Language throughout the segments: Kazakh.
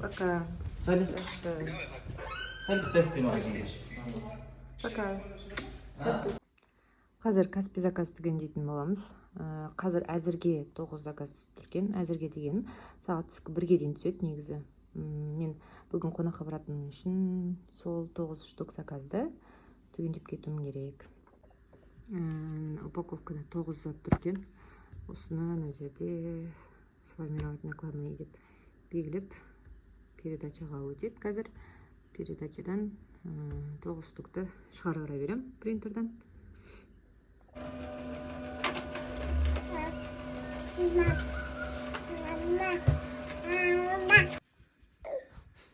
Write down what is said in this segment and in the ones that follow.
Пока. Салют. Салют тесті магазинге. Пока. Қазір Каспи заказ түген дейтін боламыз. Қазір әзірге 9 заказ түсіп тұрген. Әзірге деген сағат түскі 1-ге дейін түседі негізі. Мен бүгін қонаққа баратын үшін сол 9 штук заказды түгендеп кетуім керек. Упаковкада 9 зат тұрген. Осыны ана жерде сформировать накладные деп белгілеп передачаға өтеді. Қазір передачадан 9 штукты шығарыра берем принтердан.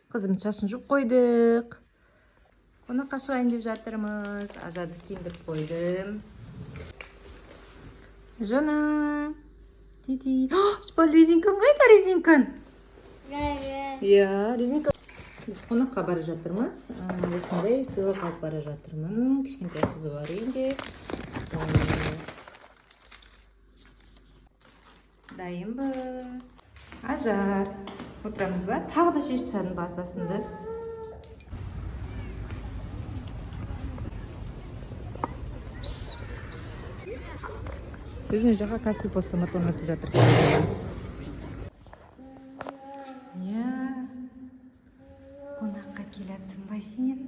Қызым шашын жуып қойдық. Қонаққа шығайын деп жатырмыз. Ажарды киіндіріп қойдым. Жона. Тити. Шпал резинкан қайда резинкан? Иә, резинка. Біз қонаққа бара жатырмыз. Осындай сыйлық алып бара жатырмын. Кішкентай қызы бар үйінде. Дайынбыз. Ажар. Отырамыз ба? Тағы да шешіп тастадым басында. Өзіне жаққа Каспи постамат орнатып жатыр. Иә. Қонаққа келатсың ба сен?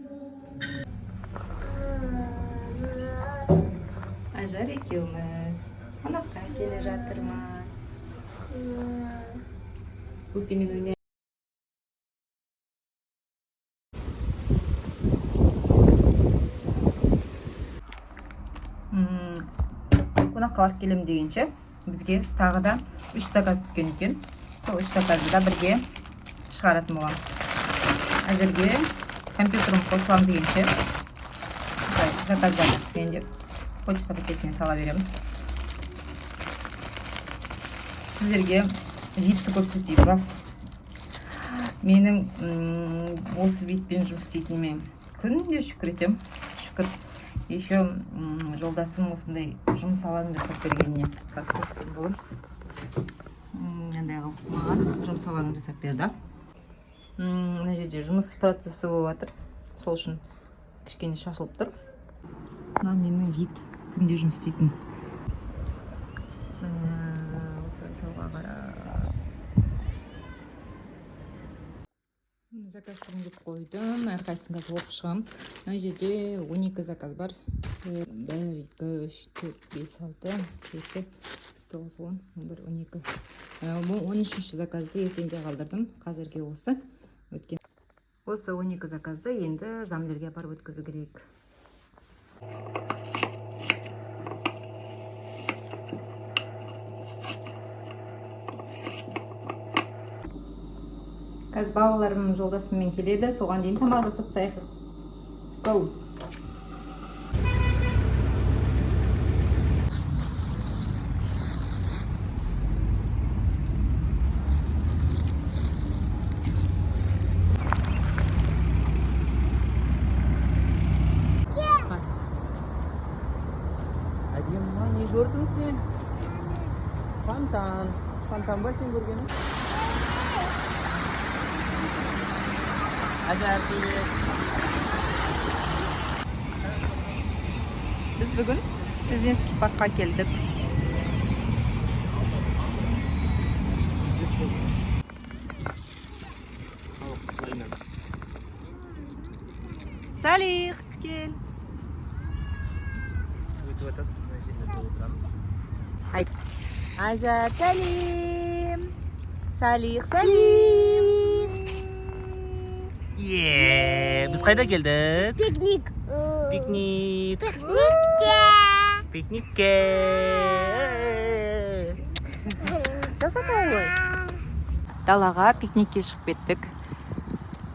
Ажар екеуміз қонаққа келе жатырмыз. Өпемен ойнай. Қонаққа барып келем дегенше бізге тағы да 3 заказ түскен екен. Сол 3 заказды да бірге шығаратын болам. Әзірге компьютерім қосылам дегенше заказдар түскенде почта пакетіне сала береміз. Сіздерге видті көрсетейін ба? Менің осы видпен жұмыс істейтініме күнде шүкір етем. Шүкір. Еще жолдасым осындай жұмыс алаңын жасап бергеніне қазір болым. Андай маған жұмыс алаңын жасап берді. Мына жерде жұмыс процесі болып жатыр. Сол үшін кішкене шашылып тұр. Мына менің вид күнде жұмыс істейтін. Заказ түгендеп қойдым. Әрқайсысын қазір оқып шығам. Мына жерде 12 заказ бар. 1, 2, 3, 4, 5, 6, 7, 9, 10, 11, 12. 13 заказды ертеңге қалдырдым. Қазірге осы. Осы 12 заказды енді замдерге апарып өткізу керек. Қазір балаларым жолдасыммен келеді. Соған дейін тамақ жасап тастайық. Go! Әдемі, не көрдің сен? Фонтан. Фонтан ба сен көргені? Ажар привет. Біз бүгін Президентский паркқа келдік. Салих, кел. Өтіп өтіп, біз мына жерде отырамыз. Айт. Ажар, сәлем. Салих, сәлем. Біз қайда келдік? Пикник. Пикник. Пикникке. Жасата ғой. Далаға пикникке шығып кеттік.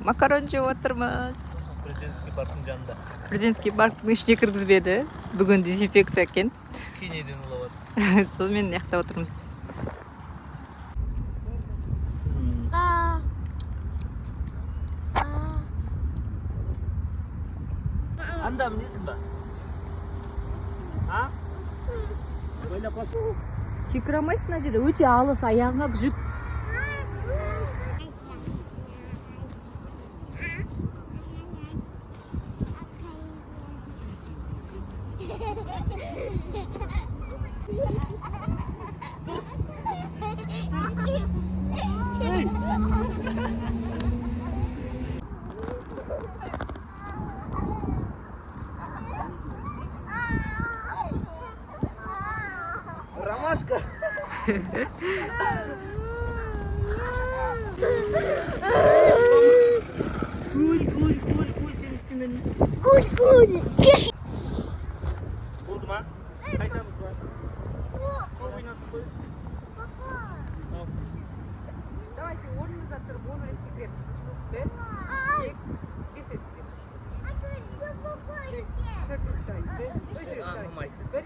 Макарон жеп отырмыз. Президентский парктың жанында. Президентский парктың ішіне кіргізбеді. Бүгін дезинфекция екен. Кенеден ұлауат. Сонымен яқта отырмыз. Анда мінесің ба? А? Ойлап қап. Секіре алмайсың ана жерде. Өте алыс, аяғыңа жүк. Ромашка. Gul sen istemen. Oldu mu? Kaytamız var. Oynatып koy. Tamam. Давайте орныңызда тұрып оны рет секіреміз. Бір, екі, бес рет секіреміз. Төрт рет тай. Үш рет тай. Anlamaydı. Bir,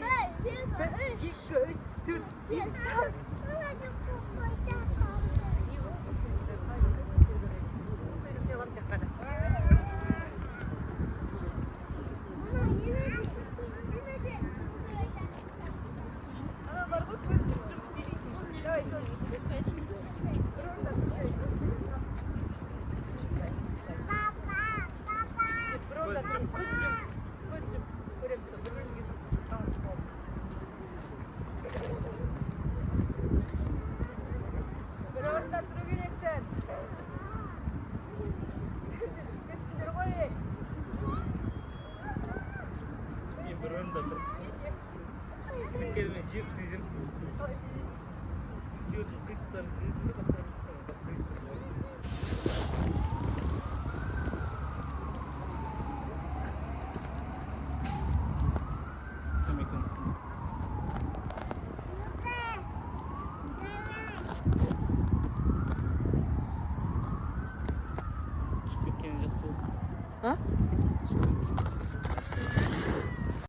iki, üç, dört, beş. Selam çakada. Ana var bu kız şu. Давай, Burada durup kızcım göremsin. Birbirinize tanışıp oldu. Bir orada duru gereksen. Kızcım koy. Bir önde dur. Bir kelime cip sizin. Siyotun kısıklarını sizin de başka isimler. Çıkıp gelince su. Ha? Çıkıp